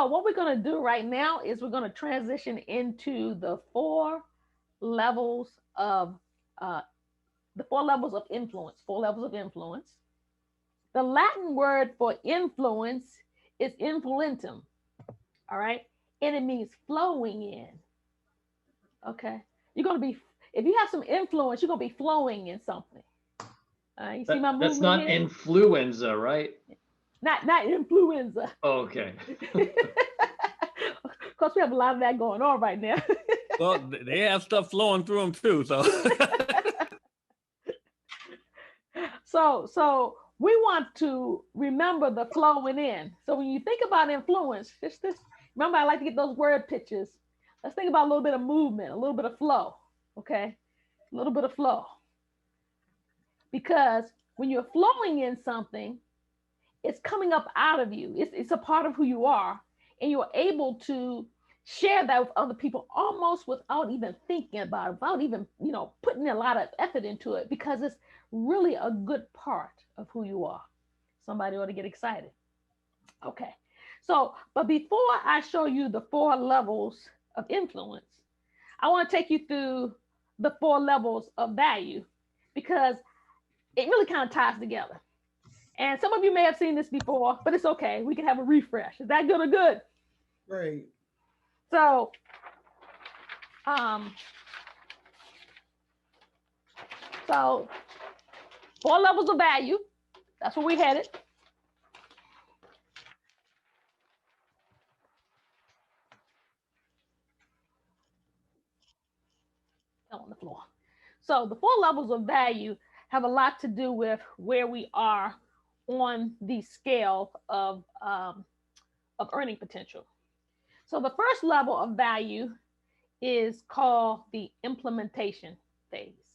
So what we're going to do right now is we're going to transition into levels of uh, the four levels of influence. Four levels of influence. The Latin word for influence is influentum. All right, and it means flowing in. Okay, you're going to be, if you have some influence, you're going to be flowing in something. You see my That's movement not here? influenza, right? Not influenza. Okay. Of course, we have a lot of that going on right now. Well, they have stuff flowing through them too. So, so we want to remember the flowing in. So when you think about influence, just this. Remember, I like to get those word pictures. Let's think about a little bit of movement, a little bit of flow. Okay, a little bit of flow. Because when you're flowing in something, it's coming up out of you. It's a part of who you are, and you're able to share that with other people almost without even thinking about it, without even putting a lot of effort into it, because it's really a good part of who you are. Somebody ought to get excited. Okay, so but before I show you the four levels of influence, I want to take you through the four levels of value, because it really kind of ties together. And some of you may have seen this before, but it's okay. We can have a refresh. Is that good or good? Right. So, um, so four levels of value. That's where we headed. On the floor. So the four levels of value have a lot to do with where we are on the scale of earning potential. So the first level of value is called the implementation phase.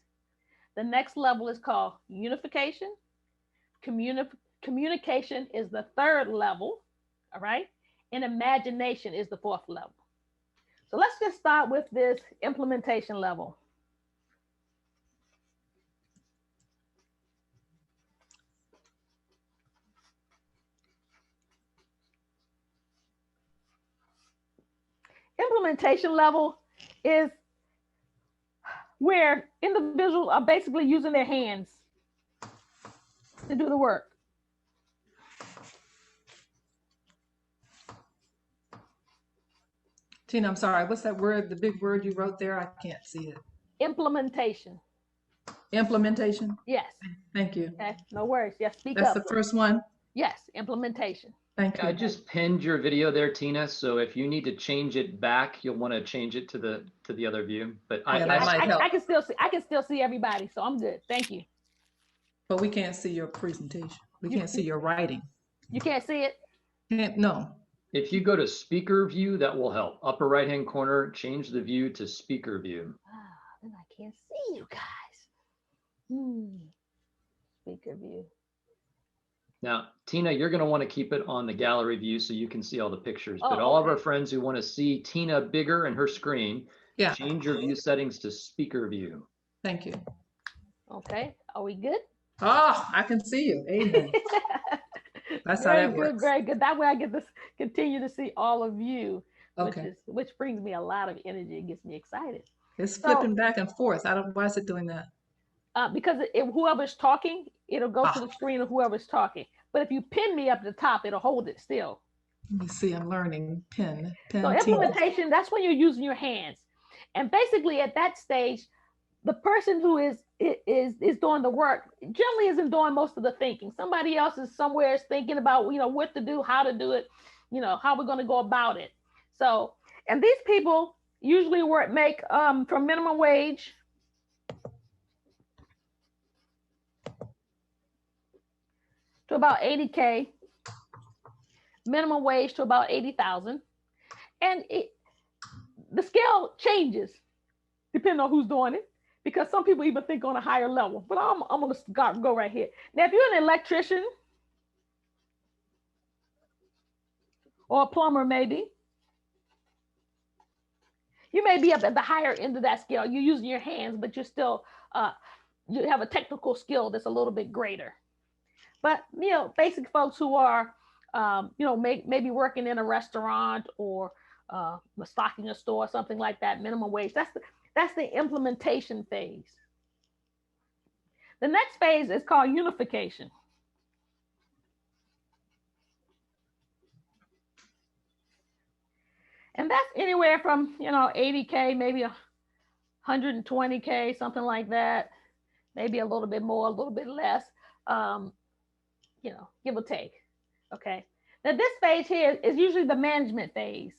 The next level is called unification. Communication is the third level, all right? And imagination is the fourth level. So let's just start with this implementation level. Implementation level is where individuals are basically using their hands to do the work. Tina, I'm sorry. What's that word? The big word you wrote there? I can't see it. Implementation. Implementation? Yes. Thank you. Okay. No worries. Yes, speak That's up. the first one? Yes, implementation. Thank you. I just pinned your video there, Tina. So if you need to change it back, you'll want to change it to the other view. But Yeah, that might help. I can still see everybody, so I'm good. Thank you. But we can't see your presentation. We can't see your writing. You can't see it? No. If you go to speaker view, that will help. Upper right hand corner, change the view to speaker view. Then I can't see you guys. Speaker view. Now, Tina, you're going to want to keep it on the gallery view so you can see all the pictures. But all of our friends who want to see Tina bigger in her screen, change your view settings to speaker view. Thank you. Okay, are we good? Oh, I can see you. Amen. That's how that works. Very good. That way I get to continue to see all of you, okay. which brings me a lot of energy. It gets me excited. It's flipping back and forth. Why is it doing that? Because whoever's talking, it'll go to the screen of whoever's talking. But if you pin me up at the top, it'll hold it still. Let me see. I'm learning. Pin. So implementation, that's when you're using your hands. And basically at that stage, the person who is doing the work generally isn't doing most of the thinking. Somebody else is somewhere thinking about, what to do, how to do it, how we're going to go about it. So, and these people usually make from minimum wage to about 80K, minimum wage to about 80,000. And the scale changes depending on who's doing it, because some people even think on a higher level. But I'm going to go right here. Now, if you're an electrician or a plumber, maybe, you may be up at the higher end of that scale. You're using your hands, but you're still, you have a technical skill that's a little bit greater. But, basic folks who are maybe working in a restaurant or stocking a store, something like that, minimum wage. That's the implementation phase. The next phase is called unification. And that's anywhere from, 80K, maybe 120K, something like that. Maybe a little bit more, a little bit less, give or take. Okay. Now this phase here is usually the management phase.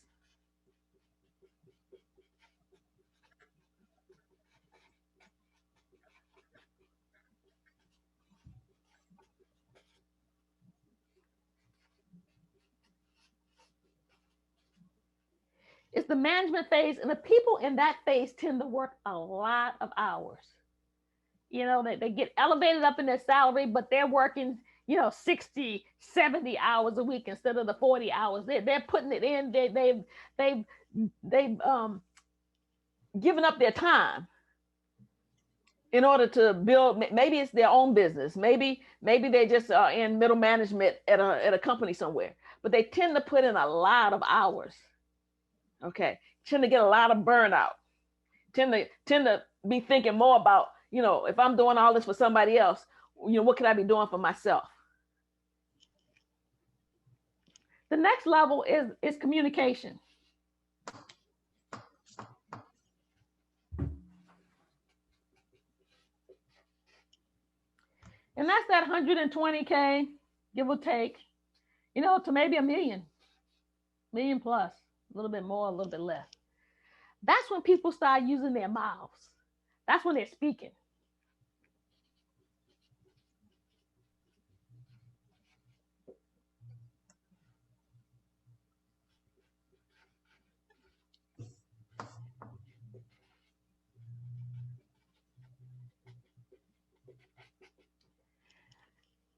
It's the management phase, and the people in that phase tend to work a lot of hours. They get elevated up in their salary, but they're working, 60, 70 hours a week instead of the 40 hours. They're putting it in. They've given up their time in order to build. Maybe it's their own business. Maybe they just are in middle management at a company somewhere, but they tend to put in a lot of hours. Okay, tend to get a lot of burnout. Tend to be thinking more about, if I'm doing all this for somebody else, what could I be doing for myself? The next level is communication. And that's that 120K, give or take, to maybe a million plus, a little bit more, a little bit less. That's when people start using their mouths. That's when they're speaking.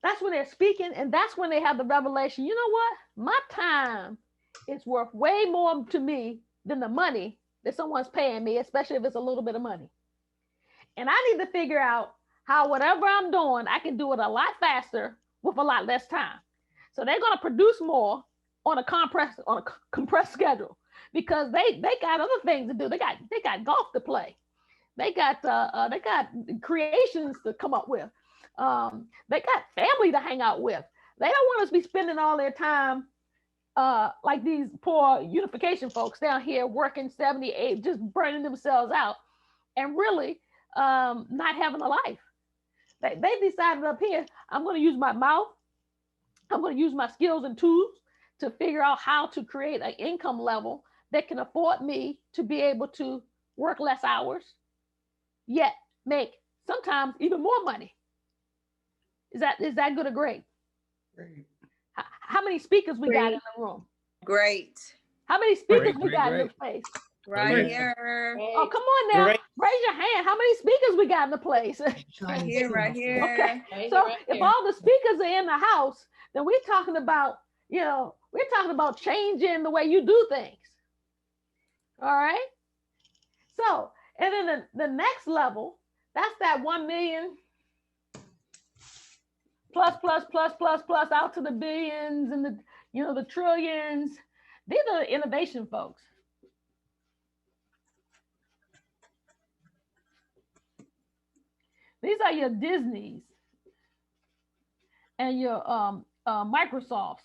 That's when they're speaking, and that's when they have the revelation. You know what? My time is worth way more to me than the money that someone's paying me, especially if it's a little bit of money. And I need to figure out how whatever I'm doing, I can do it a lot faster with a lot less time. So they're going to produce more on a compressed schedule because they got other things to do. They got golf to play. They got creations to come up with. They got family to hang out with. They don't want us to be spending all their time like these poor unification folks down here working 78, just burning themselves out and really not having a life. They decided up here, I'm going to use my mouth. I'm going to use my skills and tools to figure out how to create an income level that can afford me to be able to work less hours, yet make sometimes even more money. Is that good or great? Great. How many speakers we got in the room? Great. How many speakers we got in the place? Right here. Oh, come on now. Great. Raise your hand. How many speakers we got in the place? Right here. Okay. So if all the speakers are in the house, then we're talking about, changing the way you do things. All right. So, and then the next level, that's that 1 million plus out to the billions and the trillions. These are the innovation folks. These are your Disneys and your Microsofts.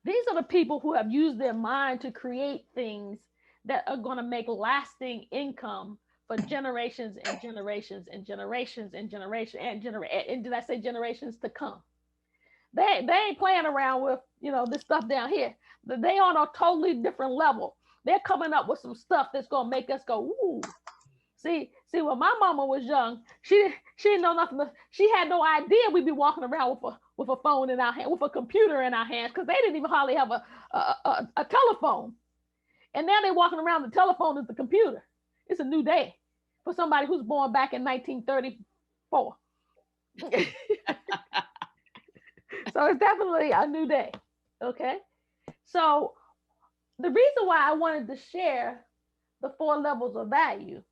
These are the people who have used their mind to create things that are going to make lasting income for generations and generations and generations and generations and did I say generations to come? They ain't playing around with this stuff down here. They on a totally different level. They're coming up with some stuff that's gonna make us go, ooh. See, when my mama was young, she didn't know nothing. She had no idea we'd be walking around with a phone in our hand, with a computer in our hands, because they didn't even hardly have a telephone. And now they're walking around, the telephone is the computer. It's a new day for somebody who's born back in 1934. So it's definitely a new day. Okay. So the reason why I wanted to share the 4 levels of value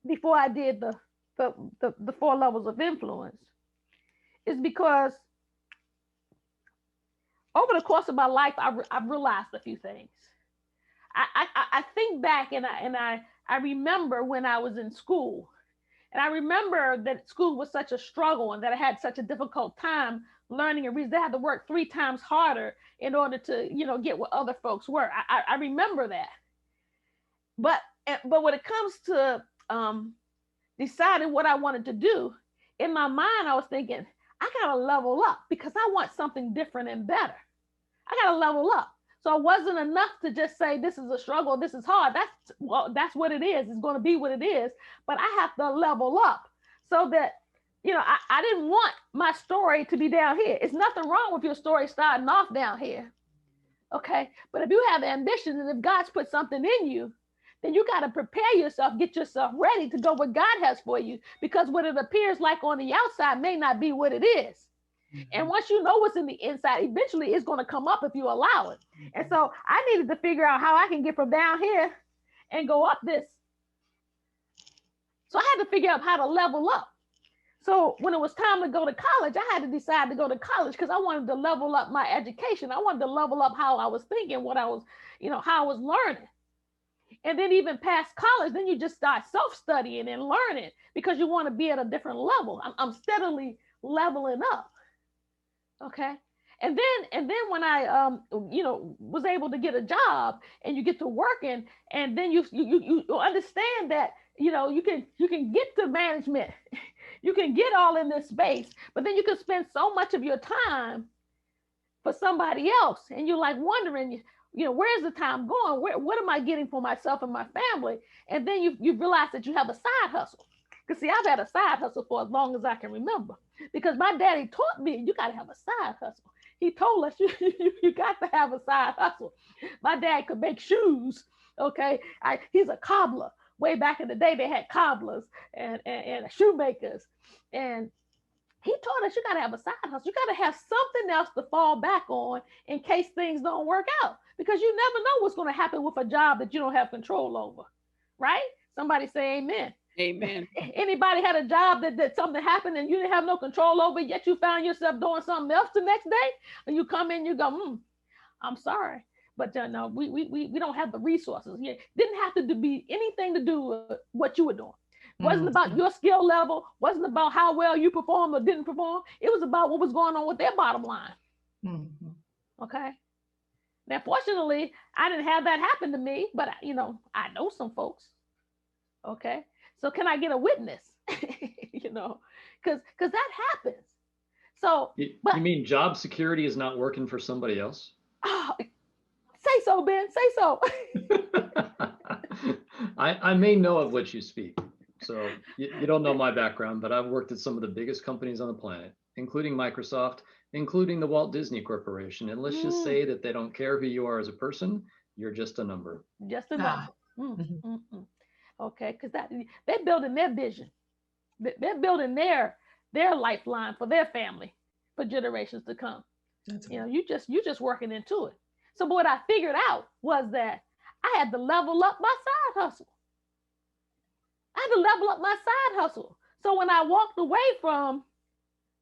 before I did the 4 levels of influence is because over the course of my life, I've realized a few things. I think back and I remember when I was in school, and I remember that school was such a struggle and that I had such a difficult time learning and reading. They had to work 3 times harder in order to, get what other folks were. I remember that. But when it comes to deciding what I wanted to do, in my mind, I was thinking, I gotta level up because I want something different and better. I gotta level up. So it wasn't enough to just say, this is a struggle, this is hard. That's what it is. It's going to be what it is. But I have to level up so that, I didn't want my story to be down here. It's nothing wrong with your story starting off down here. Okay. But if you have ambitions and if God's put something in you, then you got to prepare yourself, get yourself ready to go what God has for you, because what it appears like on the outside may not be what it is. And once you know what's in the inside, eventually it's going to come up if you allow it. And so I needed to figure out how I can get from down here and go up this. So I had to figure out how to level up. So when it was time to go to college, I had to decide to go to college because I wanted to level up my education. I wanted to level up how I was thinking, what I was, how I was learning. And then even past college, then you just start self-studying and learning because you want to be at a different level. I'm steadily leveling up. Okay. And then when I, was able to get a job and you get to working, and then you understand that, you can get to management, you can get all in this space, but then you can spend so much of your time for somebody else. And you're like wondering, where's the time going? What am I getting for myself and my family? And then you realize that you have a side hustle. Because see, I've had a side hustle for as long as I can remember, because my daddy taught me, you got to have a side hustle. He told us you got to have a side hustle. My dad could make shoes. Okay. He's a cobbler. Way back in the day, they had cobblers and shoemakers. And he taught us you got to have a side hustle. You got to have something else to fall back on in case things don't work out, because you never know what's going to happen with a job that you don't have control over. Right? Somebody say amen. Amen. Anybody had a job that something happened and you didn't have no control over it, yet you found yourself doing something else the next day, and you come in, you go, I'm sorry, but no, we don't have the resources. Yeah, didn't have to be anything to do with what you were doing. Wasn't about your skill level, wasn't about how well you performed or didn't perform. It was about what was going on with their bottom line. Okay. Now, fortunately, I didn't have that happen to me, but I know some folks. Okay. So can I get a witness? Because that happens. So, you mean job security is not working for somebody else? Oh, say so, Ben. Say so. I may know of what you speak. So you don't know my background, but I've worked at some of the biggest companies on the planet, including Microsoft, including the Walt Disney Corporation. And let's just say that they don't care who you are as a person. You're just a number. Just a number. Okay, because they're building their vision. They're building their lifeline for their family for generations to come. That's right. You just working into it. So what I figured out was that I had to level up my side hustle. So when I walked away from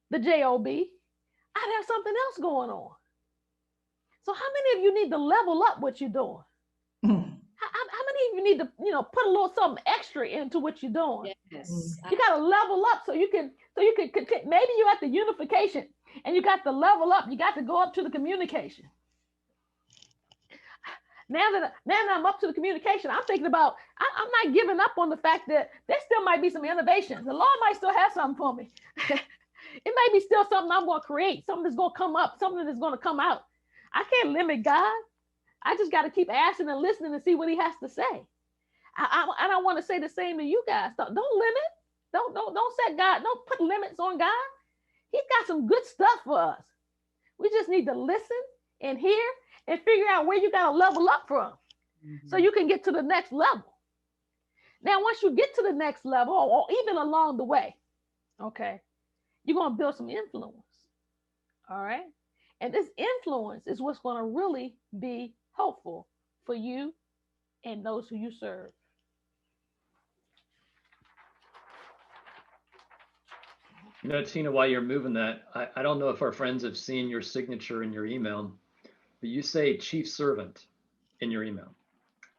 the job, I'd have something else going on. So how many of you need to level up what you're doing? How many of you need to, put a little something extra into what you're doing? Yes. You got to level up so you can continue. Maybe you're at the unification and you got to level up. You got to go up to the communication. Now that I'm up to the communication, I'm thinking about, I'm not giving up on the fact that there still might be some innovations. The Lord might still have something for me. It may be still something I'm going to create, something that's going to come up, something that's going to come out. I can't limit God. I just got to keep asking and listening to see what he has to say. I want to say the same to you guys. Don't limit. Don't set God. Don't put limits on God. He's got some good stuff for us. We just need to listen and hear and figure out where you got to level up from so you can get to the next level. Now, once you get to the next level, or even along the way, okay, you're going to build some influence. All right. And this influence is what's going to really be helpful for you and those who you serve. You know, Tina, while you're moving that, I don't know if our friends have seen your signature in your email, but you say chief servant in your email.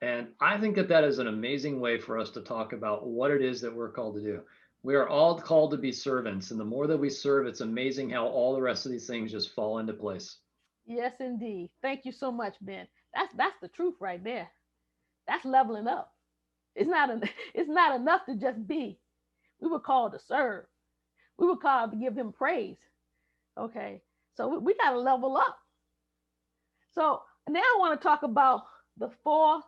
And I think that that is an amazing way for us to talk about what it is that we're called to do. We are all called to be servants. And the more that we serve, it's amazing how all the rest of these things just fall into place. Yes, indeed. Thank you so much, Ben. That's the truth right there. That's leveling up. It's not enough to just be. We were called to serve. We were called to give him praise. Okay. So we got to level up. So now I want to talk about the 4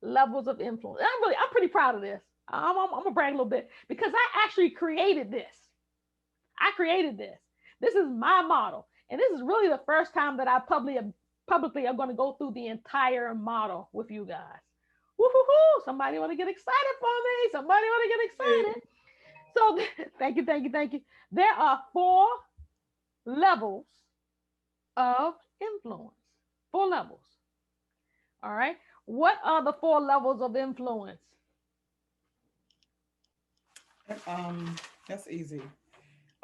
levels of influence. I'm pretty proud of this. I'm gonna brag a little bit because I actually created this. I created this. This is my model. And this is really the first time that I publicly am going to go through the entire model with you guys. Woo-hoo-hoo. Somebody want to get excited for me. Somebody want to get excited. So thank you. There are 4 levels of influence. 4 levels. All right. What are the 4 levels of influence? That's easy.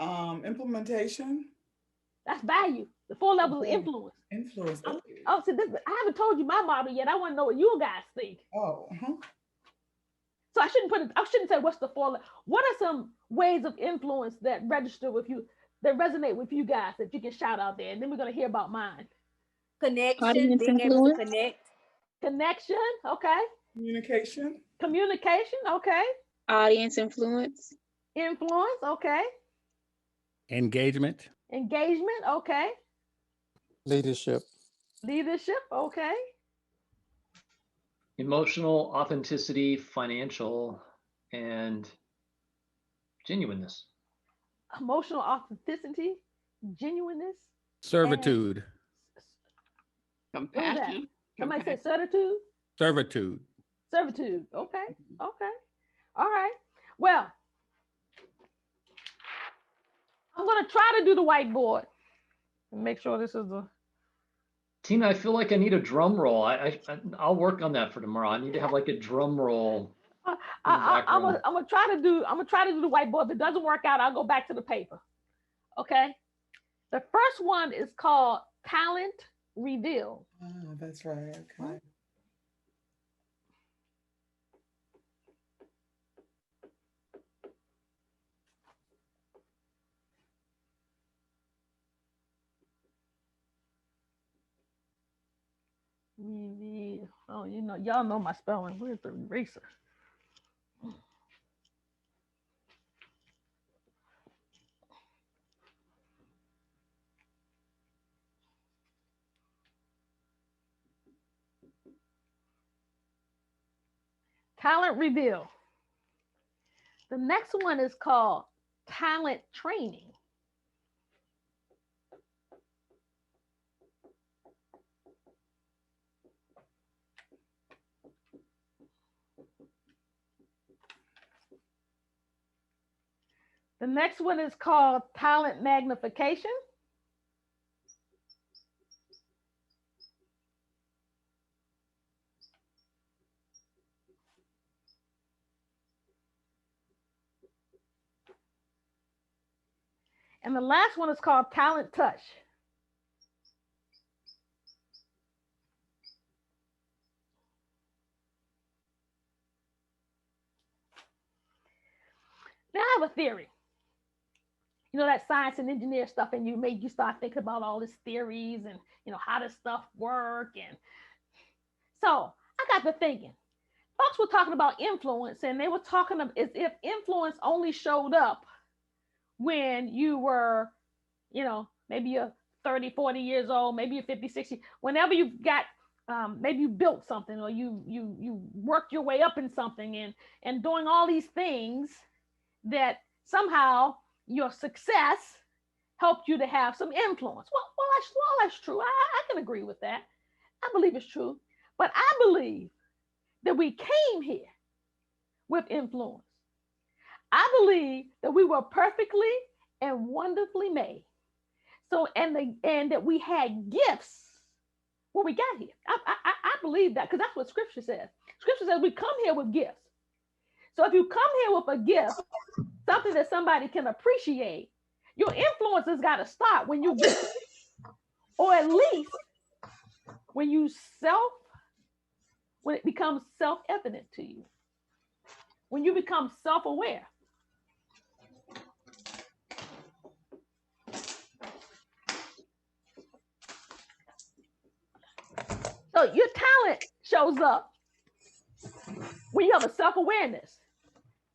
Implementation. That's value. The 4 levels of influence. Influence. Oh, so I haven't told you my model yet. I want to know what you guys think. Oh. So I shouldn't say what's the 4. What are some ways of influence that register with you, that resonate with you guys that you can shout out there? And then we're going to hear about mine. Connection, Audience being able to connect. Connection, okay. Communication, okay. Audience influence. Influence, okay. Engagement, okay. Leadership, okay. Emotional authenticity, financial, and genuineness. Emotional authenticity, genuineness. servitude, compassion. Somebody say certitude? servitude. Servitude, okay. All right. Well, I'm going to try to do the whiteboard and make sure this is the. Tina, I feel like I need a drum roll. I'll work on that for tomorrow. I need to have like a drum roll. I'm gonna try to do the whiteboard. If it doesn't work out, I'll go back to the paper. Okay. The first one is called talent reveal. Oh, that's right. Okay. Reveal. Oh, y'all know my spelling. Where's the eraser? Talent reveal. The next one is called talent training. The next one is called talent magnification. And the last one is called talent touch. Now I have a theory. You know, that science and engineer stuff, and you start thinking about all these theories and, how does stuff work. And so I got to thinking, folks were talking about influence, and they were talking as if influence only showed up when you were, maybe you're 30, 40 years old, maybe you're 50, 60, whenever you got, maybe you built something or you worked your way up in something and doing all these things that somehow your success helped you to have some influence. Well, that's true. I can agree with that. I believe it's true. But I believe that we came here with influence. I believe that we were perfectly and wonderfully made. So, and that we had gifts when we got here. I believe that because that's what Scripture says. Scripture says we come here with gifts. So if you come here with a gift, something that somebody can appreciate, Your influence has got to start when you get, or at least when when it becomes self-evident to you, when you become self-aware. So your talent shows up when you have a self-awareness.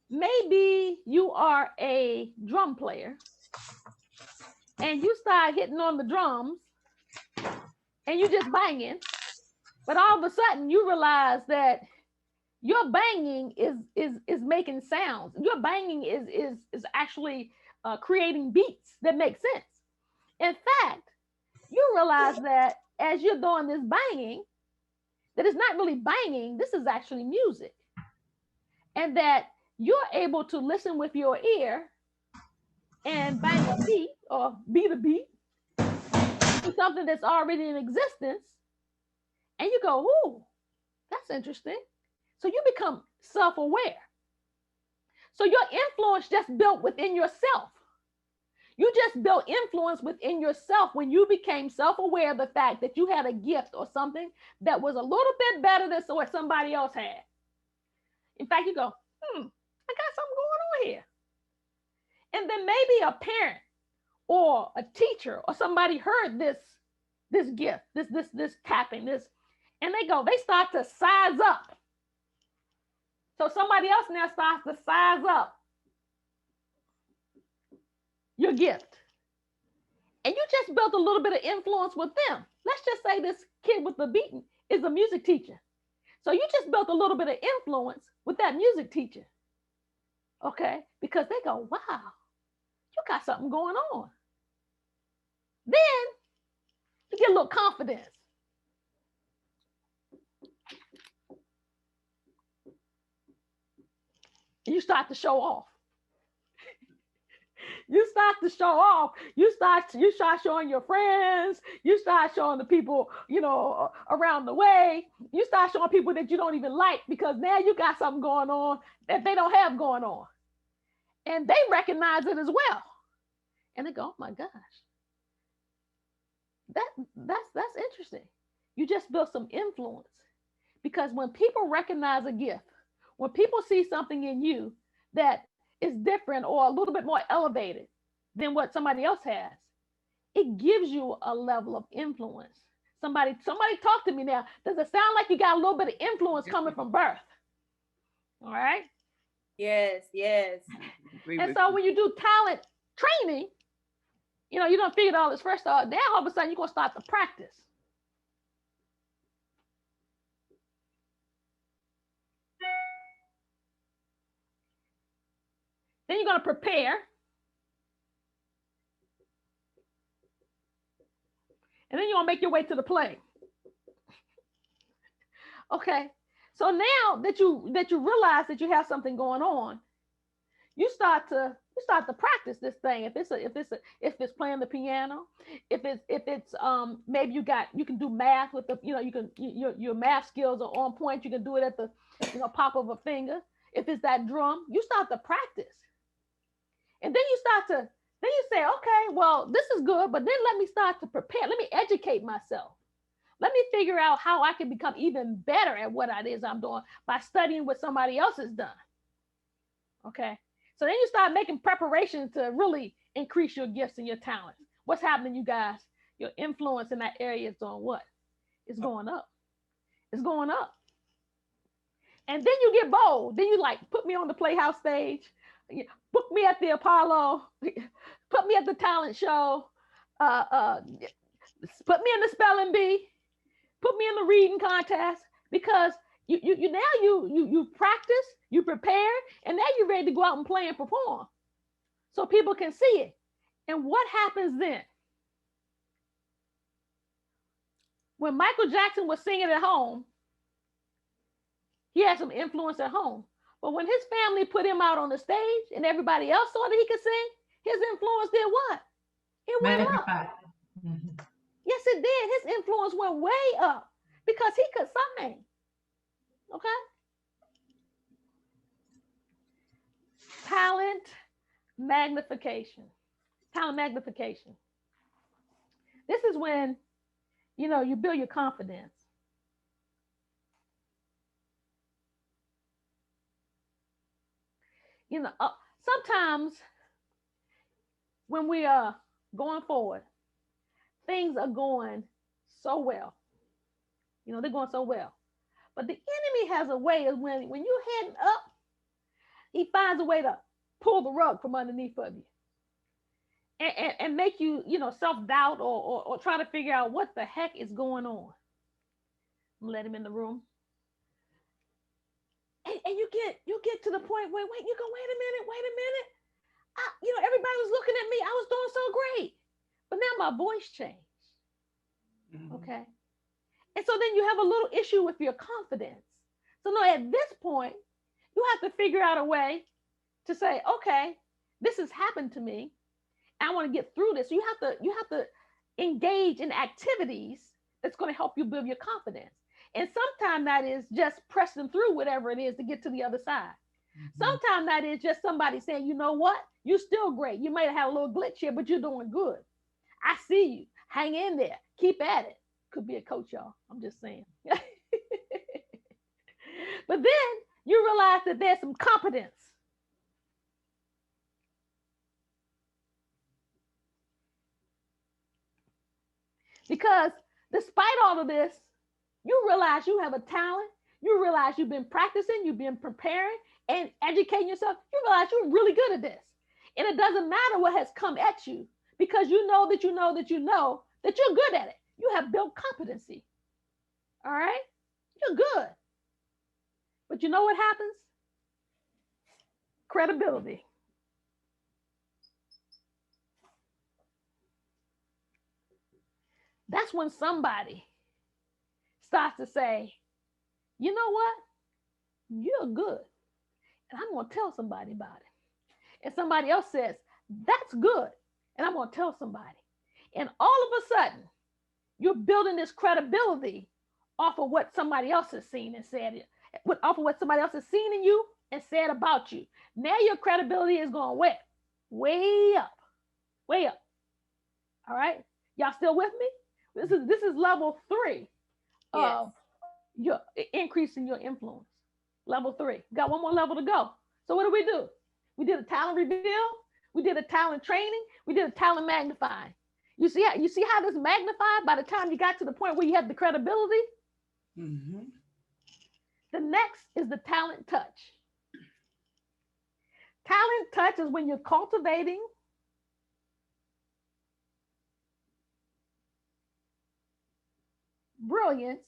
Maybe you are a drum player and you start hitting on the drums and you just banging, but all of a sudden you realize that your banging is making sounds. Your banging is actually creating beats that make sense. In fact, you realize that as you're doing this banging, that it's not really banging, this is actually music. And that you're able to listen with your ear and bang a beat or beat a beat to something that's already in existence. And you go, ooh, that's interesting. So you become self-aware. So your influence just built within yourself. You just built influence within yourself when you became self-aware of the fact that you had a gift or something that was a little bit better than what somebody else had. In fact, you go, I got something going on here. And then maybe a parent or a teacher or somebody heard this gift, this tapping, and they start to size up. So somebody else now starts to size up your gift. And you just built a little bit of influence with them. Let's just say this kid with the beating is a music teacher. So you just built a little bit of influence with that music teacher. Okay? Because they go, wow, you got something going on. Then you get a little confidence. And you start to show off. You start to show off. You start showing your friends. You start showing the people, around the way. You start showing people that you don't even like, because now you got something going on that they don't have going on. And they recognize it as well. And they go, oh my gosh. That's interesting. You just built some influence. Because when people recognize a gift, when people see something in you that is different or a little bit more elevated than what somebody else has, it gives you a level of influence. Somebody talk to me now. Does it sound like you got a little bit of influence coming from birth? All right? Yes. And so when you do talent training, you don't figure all this first off. Now all of a sudden you're going to start to practice. Then you're going to prepare. And then you're going to make your way to the play. Okay. So now that you realize that you have something going on, you start to practice this thing. If it's playing the piano, if it's maybe you can do math with your math skills are on point. You can do it at the pop of a finger. If it's that drum, you start to practice. And then you say, okay, well, this is good, but then let me start to prepare. Let me educate myself. Let me figure out how I can become even better at what it is I'm doing by studying what somebody else has done. Okay. So then you start making preparations to really increase your gifts and your talents. What's happening, you guys? Your influence in that area is doing what? It's going up. It's going up. And then you get bold. Then you put me on the Playhouse stage. Book me at the Apollo, put me at the talent show, put me in the spelling bee, put me in the reading contest, because you practice, you prepare, and now you're ready to go out and play and perform so people can see it. And what happens then? When Michael Jackson was singing at home, he had some influence at home. But when his family put him out on the stage and everybody else saw that he could sing, his influence did what? It went up. Mm-hmm. Yes, it did. His influence went way up because he could sing. Okay? Talent magnification. Talent magnification. This is when, you build your confidence. Sometimes when we are going forward, things are going so well. They're going so well. But the enemy has a way of when you're heading up, he finds a way to pull the rug from underneath of you and make you, self-doubt or try to figure out what the heck is going on. Let him in the room. And you get to the point where, wait a minute. Everybody was looking at me. I was doing so great. But now my voice changed. Mm-hmm. Okay. And so then you have a little issue with your confidence. So now at this point, you have to figure out a way to say, okay, this has happened to me. I want to get through this. So you have to engage in activities that's going to help you build your confidence. And sometimes that is just pressing through whatever it is to get to the other side. Mm-hmm. Sometimes that is just somebody saying, you know what? You're still great. You might have had a little glitch here, but you're doing good. I see you. Hang in there. Keep at it. Could be a coach, y'all. I'm just saying. But then you realize that there's some competence. Because despite all of this, you realize you have a talent. You realize you've been practicing, you've been preparing and educating yourself. You realize you're really good at this. And it doesn't matter what has come at you because you know that you're good at it. You have built competency. All right? You're good. But you know what happens? Credibility. That's when somebody starts to say, you know what? You're good. And I'm going to tell somebody about it. And somebody else says, that's good. And I'm going to tell somebody. And all of a sudden, you're building this credibility off of what somebody else has seen and said, off of what somebody else has seen in you and said about you. Now your credibility is going way up. All right? Y'all still with me? This is level 3 of your increasing your influence. Level 3. Got one more level to go. So what do? We did a talent reveal. We did a talent training. We did a talent magnifying. You see how this magnified by the time you got to the point where you had the credibility? Mm-hmm. The next is the talent touch. Talent touch is when you're cultivating brilliance.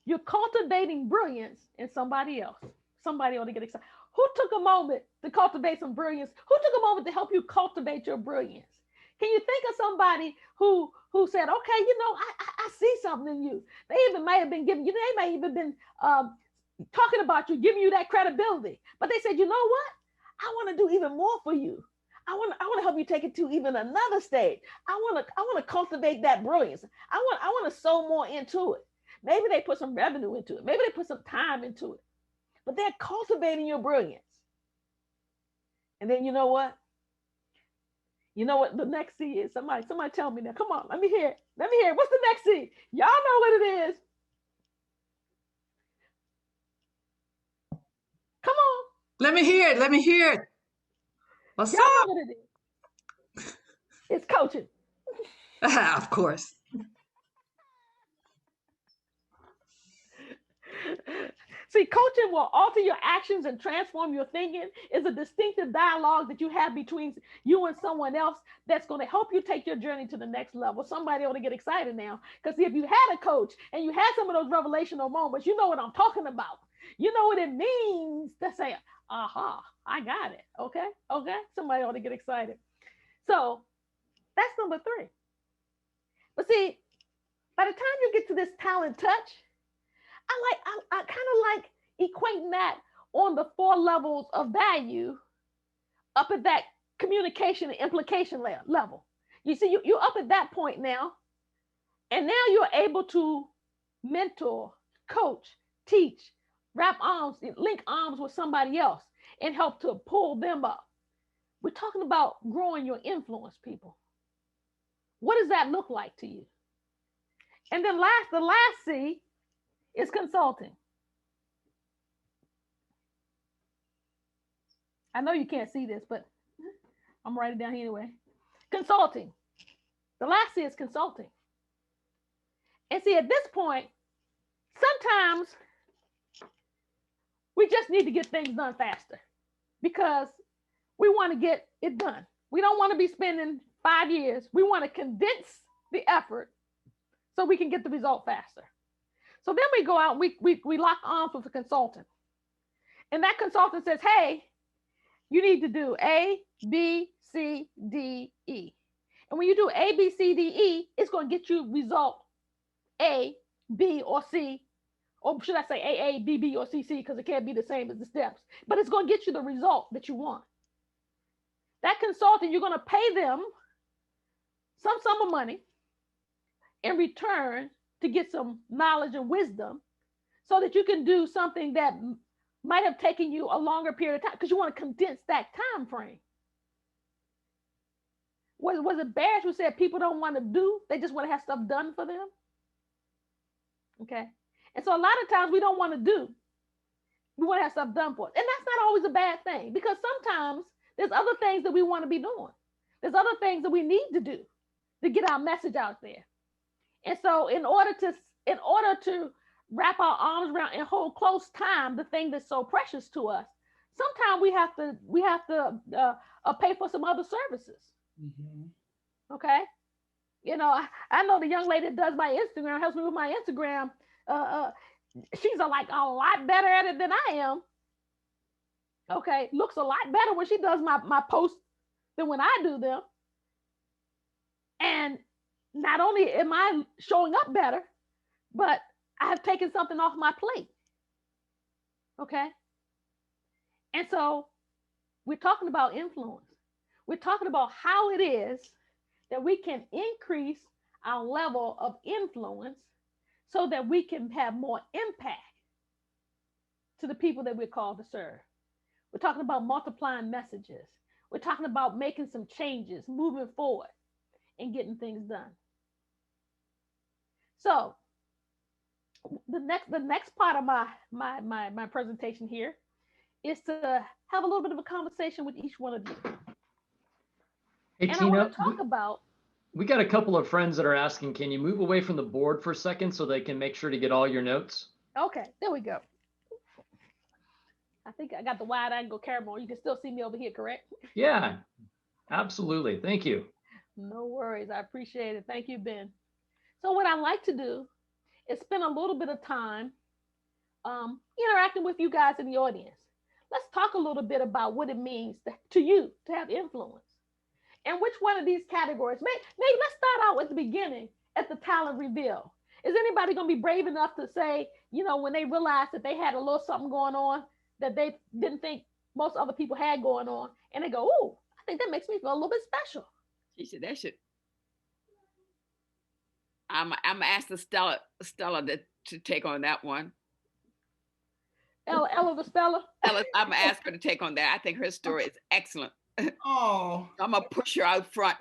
You're cultivating brilliance in somebody else. Somebody ought to get excited. Who took a moment to cultivate some brilliance? Who took a moment to help you cultivate your brilliance? Can you think of somebody who said, okay, I see something in you. They even might have been giving you, they may even been talking about you, giving you that credibility. But they said, you know what? I want to do even more for you. I want to help you take it to even another stage. I want to cultivate that brilliance. I want to sow more into it. Maybe they put some revenue into it. Maybe they put some time into it. But they're cultivating your brilliance. And then you know what? You know what the next C is? Somebody tell me now. Come on, let me hear it. Let me hear it. What's the next C? Y'all know what it is. Come on. Let me hear it. What's Y'all up? know what it is. It's coaching. Of course. See, coaching will alter your actions and transform your thinking. It's a distinctive dialogue that you have between you and someone else that's going to help you take your journey to the next level. Somebody ought to get excited now. Because if you had a coach and you had some of those revelational moments, you know what I'm talking about. You know what it means to say, aha, I got it. Okay. Somebody ought to get excited. So that's number 3. But see, by the time you get to this talent touch, I kind of like equating that on the 4 levels of value up at that communication and implication level. You see, you're up at that point now, and now you're able to mentor, coach, teach, link arms with somebody else. and help to pull them up. We're talking about growing your influence, people. What does that look like to you? And then the last C is consulting. I know you can't see this, but I'm writing it down here anyway. Consulting. The last C is consulting. And see, at this point, sometimes we just need to get things done faster because we want to get it done. We don't want to be spending 5 years. We want to condense the effort so we can get the result faster. So then we go out and we lock arms with a consultant. And that consultant says, hey, you need to do A, B, C, D, E. And when you do A, B, C, D, E, it's going to get you result A, B, or C. Or should I say A, B, B, or C, C, because it can't be the same as the steps. But it's going to get you the result that you want. That consultant, you're going to pay them some sum of money in return to get some knowledge and wisdom so that you can do something that might have taken you a longer period of time because you want to condense that time frame. Was it Barrett who said people don't want to do, they just want to have stuff done for them? Okay. And so a lot of times we don't want to do. We want to have stuff done for us. And that's not always a bad thing because sometimes there's other things that we want to be doing. There's other things that we need to do to get our message out there. And so in order to wrap our arms around and hold close time the thing that's so precious to us, sometimes we have to pay for some other services. Mm-hmm. Okay. You know, I know the young lady that does my Instagram, helps me with my Instagram. She's like a lot better at it than I am. Okay. Looks a lot better when she does my posts than when I do them. And not only am I showing up better, but I have taken something off my plate. Okay. And so we're talking about influence. We're talking about how it is that we can increase our level of influence so that we can have more impact to the people that we're called to serve. We're talking about multiplying messages. We're talking about making some changes, moving forward and getting things done. So the next part of my presentation here is to have a little bit of a conversation with each one of you. Hey, and Tina, I want to talk about. We got a couple of friends that are asking, can you move away from the board for a second so they can make sure to get all your notes? Okay, there we go. I think I got the wide angle camera. You can still see me over here, correct? Yeah, absolutely. Thank you. No worries. I appreciate it. Thank you, Ben. So what I like to do is spend a little bit of time interacting with you guys in the audience. Let's talk a little bit about what it means to you to have influence. And which one of these categories? Maybe let's start out at the beginning at the talent reveal. Is anybody going to be brave enough to say, you know, when they realized that they had a little something going on that they didn't think most other people had going on, and they go, oh, I think that makes me feel a little bit special. She said that should. I'm asking Stella to take on that one. Ella the Stella? Ella, I'm gonna ask her to take on that. I think her story is excellent. Oh, I'm gonna push her out front.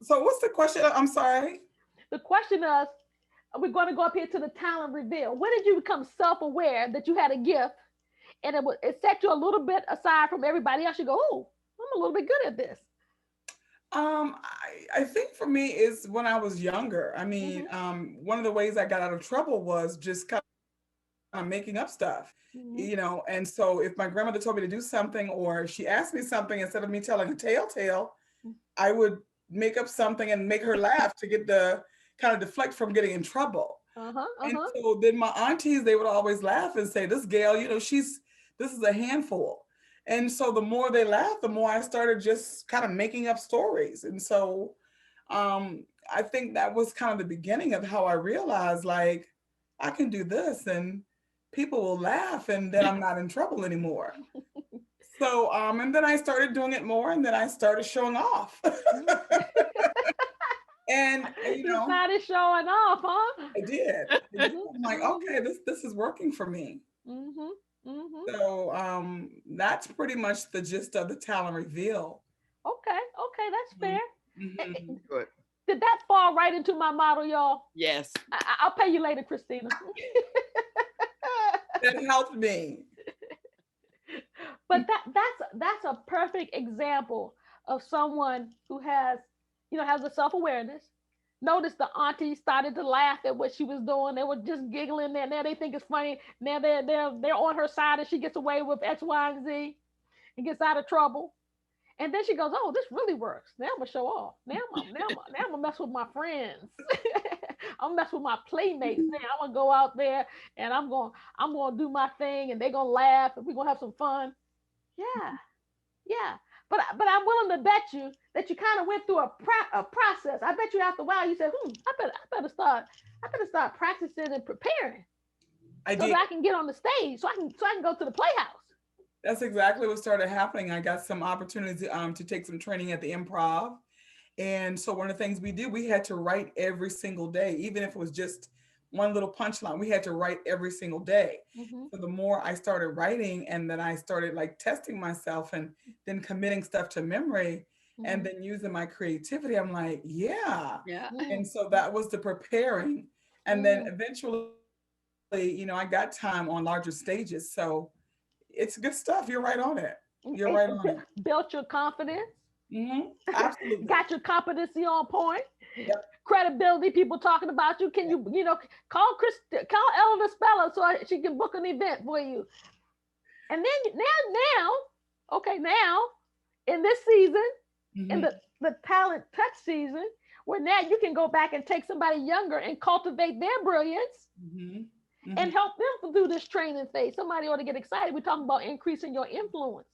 So what's the question? I'm sorry. The question is, we're going to go up here to the talent reveal. When did you become self-aware that you had a gift and it set you a little bit aside from everybody else? You go, oh, I'm a little bit good at this. I think for me is when I was younger. I mean, one of the ways I got out of trouble was just kind of making up stuff, you know. And so if my grandmother told me to do something or she asked me something, instead of me telling a tale, I would make up something and make her laugh to get the kind of deflect from getting in trouble. And so then my aunties, they would always laugh and say, this gal, you know, this is a handful. And so the more they laughed, the more I started just kind of making up stories. And so I think that was kind of the beginning of how I realized, like, I can do this and people will laugh and then I'm not in trouble anymore. So, and then I started doing it more and then I started showing off. And, you know. You started showing off, huh? I did. I'm like, okay, this is working for me. So that's pretty much the gist of the talent reveal. Okay, that's fair. Good. Did that fall right into my model, y'all? Yes. I'll pay you later, Christina. That helped me. But that's a perfect example of someone who has a self-awareness. Notice the auntie started to laugh at what she was doing. They were just giggling there. Now they think it's funny. Now they're on her side and she gets away with X, Y, and Z and gets out of trouble. And then she goes, "Oh, this really works. Now I'm gonna show off. Now I'm gonna mess with my friends. I'm gonna mess with my playmates. Now I'm gonna go out there and I'm gonna do my thing, and they're gonna laugh, and we're gonna have some fun." Yeah. But I'm willing to bet you that you kind of went through a process. I bet you after a while you said, I better start practicing and preparing so that I can get on the stage, so I can go to the Playhouse. That's exactly what started happening. I got some opportunities to take some training at the Improv. And so one of the things we did, we had to write every single day, even if it was just one little punchline, we had to write every single day. So the more I started writing, and then I started like testing myself and then committing stuff to memory and then using my creativity, I'm like, yeah. And so that was the preparing. And then eventually, I got time on larger stages. So it's good stuff. You're right on it. You're right on it. Built your confidence. Absolutely. Got your competency on point. Yep. Credibility. People talking about you. Can you call Eleanor Speller so she can book an event for you? And then now in this season, in the talent touch season, where now you can go back and take somebody younger and cultivate their brilliance. And help them through this training phase. Somebody ought to get excited. We're talking about increasing your influence.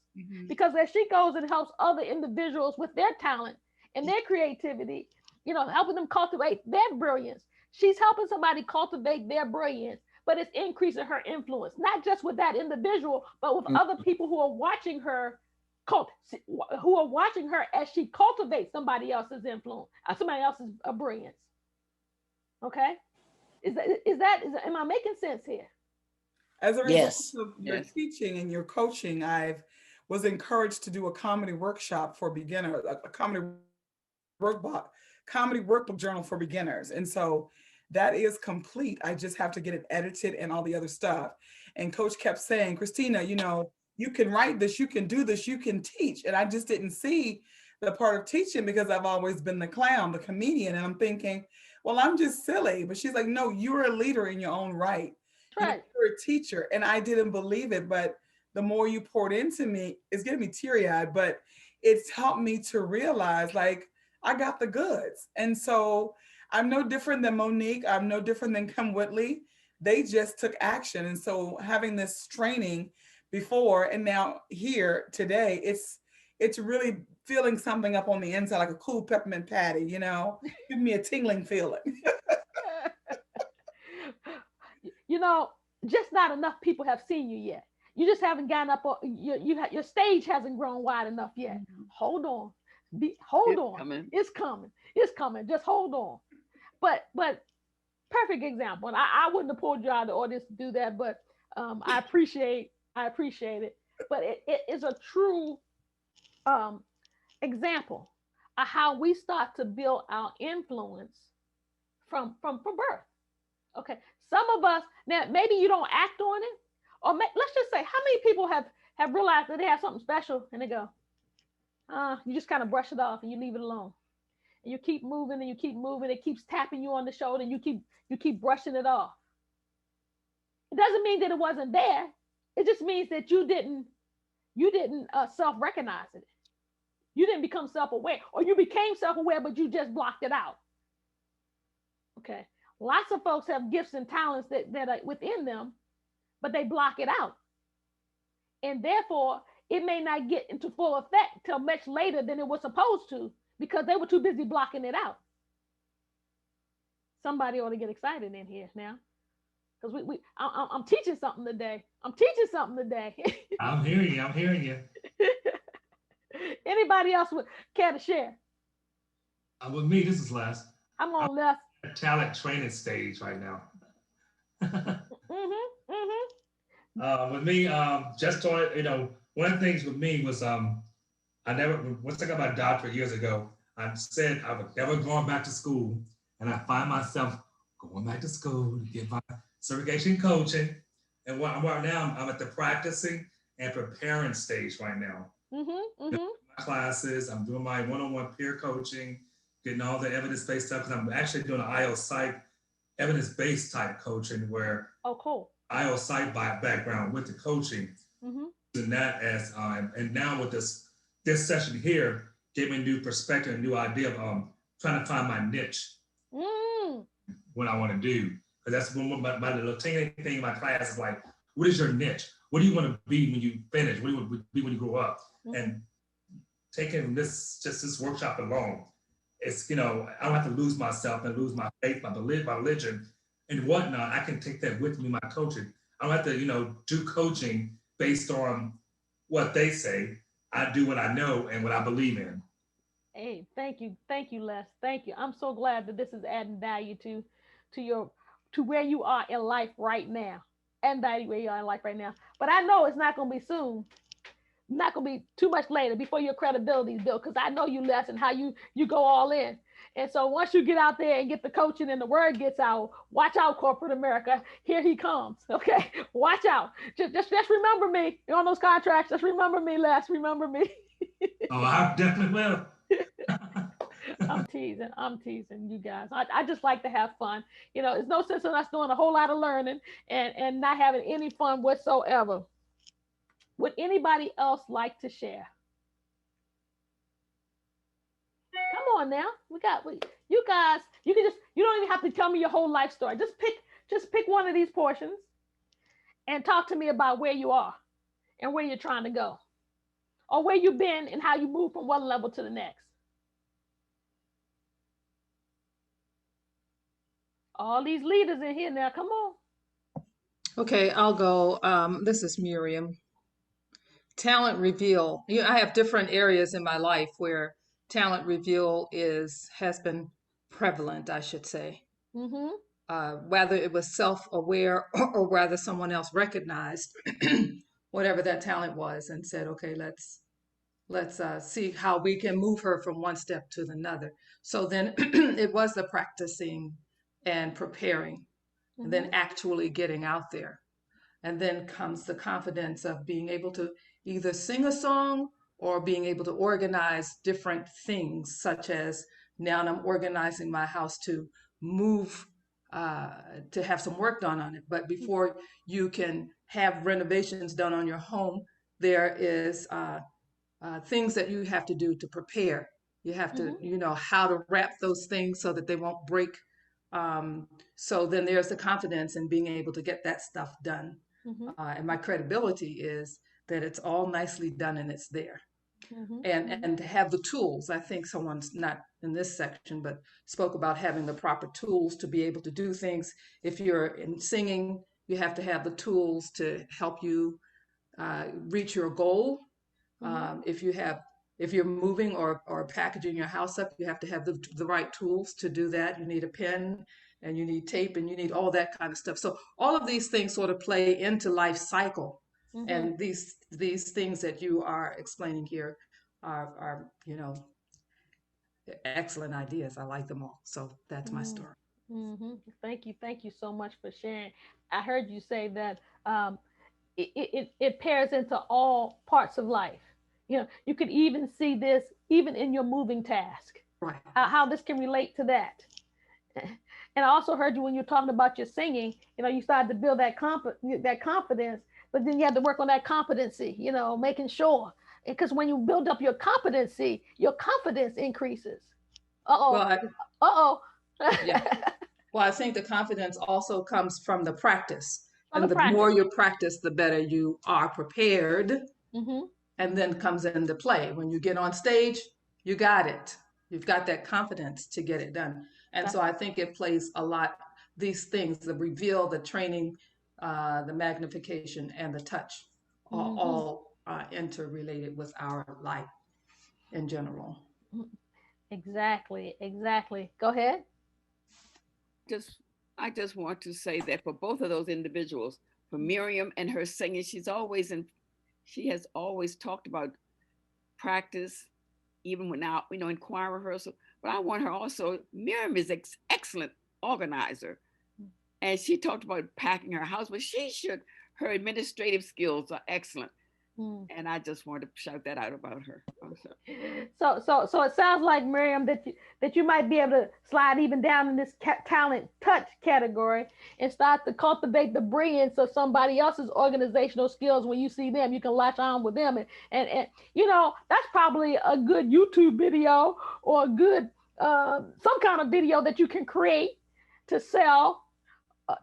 Because as she goes and helps other individuals with their talent and their creativity, helping them cultivate their brilliance, she's helping somebody cultivate their brilliance, but it's increasing her influence, not just with that individual, but with other people who are watching her, as she cultivates somebody else's influence, somebody else's brilliance. Okay? Am I making sense here? As a result of your teaching and your coaching, I was encouraged to do a comedy workshop for beginners, a comedy workbook journal for beginners. And so that is complete. I just have to get it edited and all the other stuff. And Coach kept saying, "Christina, you can write this, you can do this, you can teach." And I just didn't see the part of teaching because I've always been the clown, the comedian. And I'm thinking, well, I'm just silly. But she's like, "No, you're a leader in your own right. Right. You're a teacher." And I didn't believe it, but the more you poured into me, it's getting me teary-eyed, but it's helped me to realize, like, I got the goods. And so I'm no different than Monique. I'm no different than Kim Whitley. They just took action. And so having this training before and now here today, it's really feeling something up on the inside, like a cool peppermint patty, give me a tingling feeling. Just not enough people have seen you yet. You just haven't gotten up. Your stage hasn't grown wide enough yet. Hold on. Hold on. Coming. It's coming. It's coming. Just hold on. But perfect example. And I wouldn't have pulled you out of the audience to do that, but I appreciate it. But it is a true example of how we start to build our influence from birth. Okay. Some of us, now maybe you don't act on it, or let's just say, how many people have realized that they have something special and they go, you just kind of brush it off and you leave it alone. And you keep moving and you keep moving. It keeps tapping you on the shoulder and you keep brushing it off. It doesn't mean that it wasn't there. It just means that you didn't self-recognize it. You didn't become self-aware, or you became self-aware, but you just blocked it out. Okay. Lots of folks have gifts and talents that are within them, but they block it out. And therefore, it may not get into full effect till much later than it was supposed to, because they were too busy blocking it out. Somebody ought to get excited in here now, because I'm teaching something today. I'm hearing you. Anybody else would care to share? With me, this is Les. I'm on Les. Talent training stage right now. With me, just started, one of the things with me was once I got my doctorate years ago, I said I would never going back to school. And I find myself going back to school to get my certification in coaching. And right now, I'm at the practicing and preparing stage right now. My classes, I'm doing my one-on-one peer coaching, getting all the evidence-based stuff, because I'm actually doing an IO Psych evidence-based type coaching where cool. IO Psych background with the coaching. And that as and now with this session here gave me a new perspective, a new idea of trying to find my niche. What I want to do, because that's one my little teeny thing in my class is like, what is your niche? What do you want to be when you finish? What do you want to be when you grow up? And taking this workshop alone, it's I don't have to lose myself and lose my faith, my religion, and whatnot. I can take that with me, my coaching. I don't have to do coaching based on what they say. I do what I know and what I believe in. Hey, thank you, Les. Thank you. I'm so glad that this is adding value to where you are in life right now, and value where you are in life right now. But I know it's not going to be soon. Not going to be too much later before your credibility is built, because I know you, Les, and how you go all in. And so once you get out there and get the coaching and the word gets out, watch out, corporate America. Here he comes. Okay, watch out. Just remember me. You're on those contracts. Just remember me, Les. Remember me. Oh, I definitely will. I'm teasing you guys. I just like to have fun. There's no sense in us doing a whole lot of learning and not having any fun whatsoever. Would anybody else like to share? Come on now. You guys, you don't even have to tell me your whole life story. Just pick one of these portions and talk to me about where you are and where you're trying to go, or where you've been and how you move from one level to the next. All these leaders in here now, come on. Okay, I'll go. This is Miriam. Talent reveal. I have different areas in my life where talent reveal has been prevalent, I should say. Whether it was self-aware or whether someone else recognized whatever that talent was and said, okay, let's see how we can move her from one step to another. So then it was the practicing and preparing, and then actually getting out there. And then comes the confidence of being able to either sing a song or being able to organize different things, such as now I'm organizing my house to move, to have some work done on it. But before you can have renovations done on your home, there is things that you have to do to prepare. You have to, how to wrap those things so that they won't break. So then there's the confidence in being able to get that stuff done. And my credibility is that it's all nicely done and it's there. And to have the tools. I think someone's not in this section, but spoke about having the proper tools to be able to do things. If you're in singing, you have to have the tools to help you reach your goal. If you're moving or packaging your house up, you have to have the right tools to do that. You need a pen and you need tape and you need all that kind of stuff. So all of these things sort of play into life cycle. And these things that you are explaining here are excellent ideas. I like them all. So that's my story. Thank you so much for sharing. I heard you say that it pairs into all parts of life. You could even see this even in your moving task, right? How this can relate to that. And I also heard you when you're talking about your singing, you started to build that confidence, but then you had to work on that competency, making sure, because when you build up your competency, your confidence increases. Yeah. Well, I think the confidence also comes from the practice. And the more you practice, the better you are prepared. And then comes into play. When you get on stage, you got it. You've got that confidence to get it done. And so I think it plays a lot, these things, the reveal, the training, the magnification, and the touch, all interrelated with our life in general. Exactly. Go ahead. I just want to say that for both of those individuals Miriam and her singing. She has always talked about practice, even when now, in choir rehearsal. But I want her also, Miriam is excellent organizer. And she talked about packing her house, but her administrative skills are excellent. And I just wanted to shout that out about her. So it sounds like, Miriam, that you might be able to slide even down in this talent touch category and start to cultivate the brilliance of somebody else's organizational skills. When you see them, you can latch on with them, and that's probably a good YouTube video or a good some kind of video that you can create to sell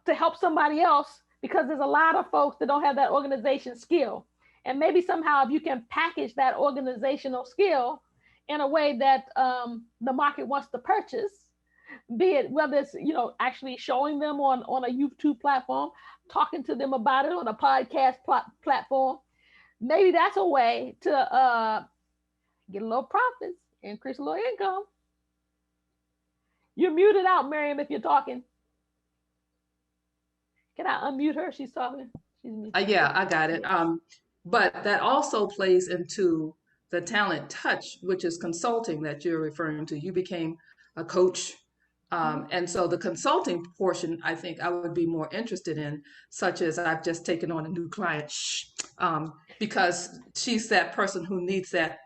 to help somebody else, because there's a lot of folks that don't have that organization skill. And maybe somehow if you can package that organizational skill in a way that the market wants to purchase, be it whether it's, actually showing them on a YouTube platform, talking to them about it on a podcast platform, maybe that's a way to get a little profits, increase a little income. You're muted out, Miriam, if you're talking. Can I unmute her? She's talking. Yeah, I got it. But that also plays into the talent touch, which is consulting that you're referring to. You became a coach. And so the consulting portion, I think I would be more interested in, such as I've just taken on a new client, because she's that person who needs that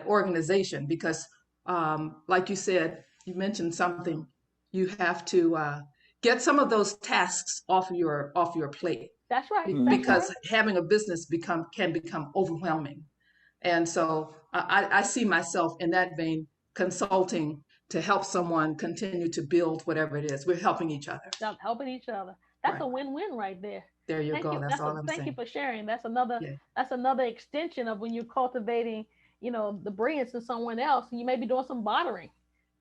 organization. Because like you said, you mentioned something, you have to get some of those tasks off your plate. That's right. Because having a business can become overwhelming. And so I see myself in that vein, consulting to help someone continue to build whatever it is. We're helping each other. Helping each other. That's a win-win right there. There you go. That's all I'm saying. Thank you for sharing. That's another extension of when you're cultivating, the brilliance in someone else. You may be doing some bartering.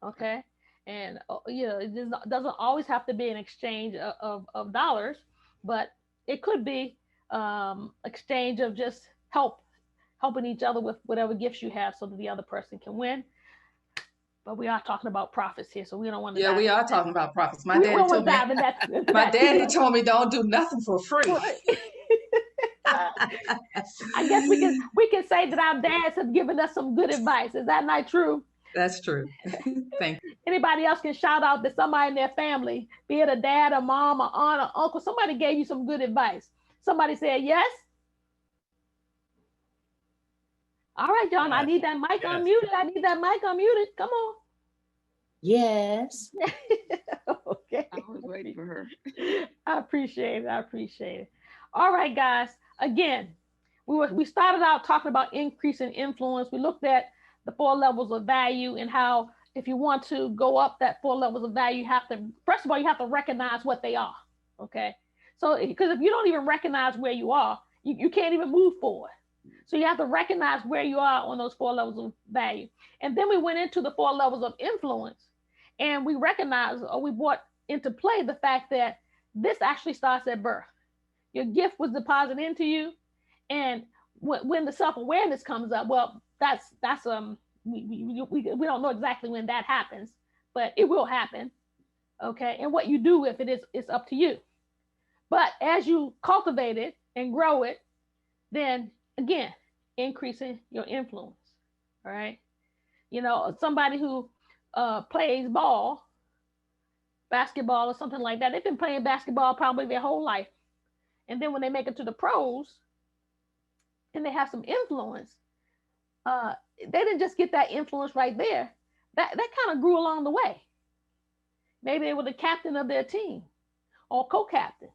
Okay. And, it doesn't always have to be an exchange of dollars, but it could be exchange of just helping each other with whatever gifts you have so that the other person can win. But we are talking about profits here, so we don't want to. Yeah, we are talking about profits. My daddy told me don't do nothing for free. I guess we can say that our dads have given us some good advice. Is that not true? That's true. Thank you. Anybody else can shout out that somebody in their family, be it a dad, a mom, or aunt, or uncle, somebody gave you some good advice. Somebody said yes. All right, John, yes. I need that mic unmuted. Come on. Yes. Okay. I was waiting for her. I appreciate it. All right, guys. Again, we started out talking about increasing influence. We looked at the 4 levels of value and how if you want to go up that 4 levels of value, first of all, you have to recognize what they are. Okay. So, because if you don't even recognize where you are, you can't even move forward. So you have to recognize where you are on those 4 levels of value. And then we went into the 4 levels of influence, and we recognized, or we brought into play the fact that this actually starts at birth. Your gift was deposited into you. And when the self-awareness comes up, well, that's we don't know exactly when that happens, but it will happen. Okay. And what you do with it is up to you. But as you cultivate it and grow it, then again, increasing your influence. All right. Somebody who plays basketball or something like that, they've been playing basketball probably their whole life. And then when they make it to the pros and they have some influence, they didn't just get that influence right there. That kind of grew along the way. Maybe they were the captain of their team or co-captain.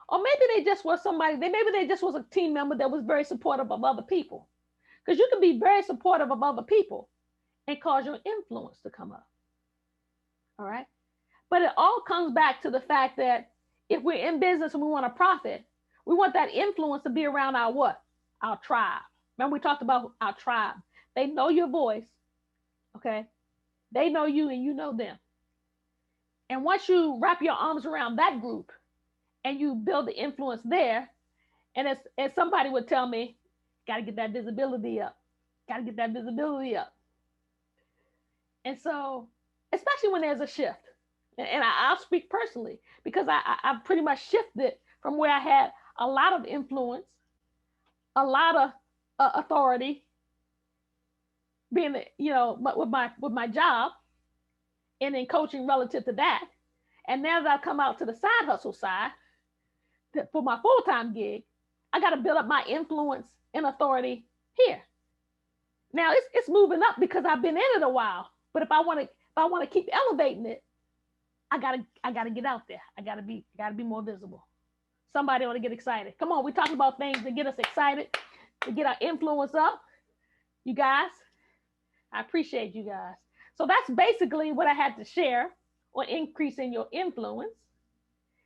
Or maybe they just was maybe they just was a team member that was very supportive of other people. Because you can be very supportive of other people and cause your influence to come up. All right. But it all comes back to the fact that if we're in business and we want to profit, we want that influence to be around our what? Our tribe. Remember, we talked about our tribe. They know your voice. Okay. They know you and you know them. And once you wrap your arms around that group and you build the influence there, and as somebody would tell me, got to get that visibility up. And so, especially when there's a shift, and I'll speak personally, because I've pretty much shifted from where I had a lot of influence, a lot of authority, being, you know, with my job, and then coaching relative to that. And now that I've come out to the side hustle side for my full-time gig, I got to build up my influence and authority here. Now it's moving up because I've been in it a while. But if I want to keep elevating it, I gotta get out there. I gotta be more visible. Somebody ought to get excited. Come on, we're talking about things that get us excited, to get our influence up. You guys, I appreciate you guys. So that's basically what I had to share on increasing your influence.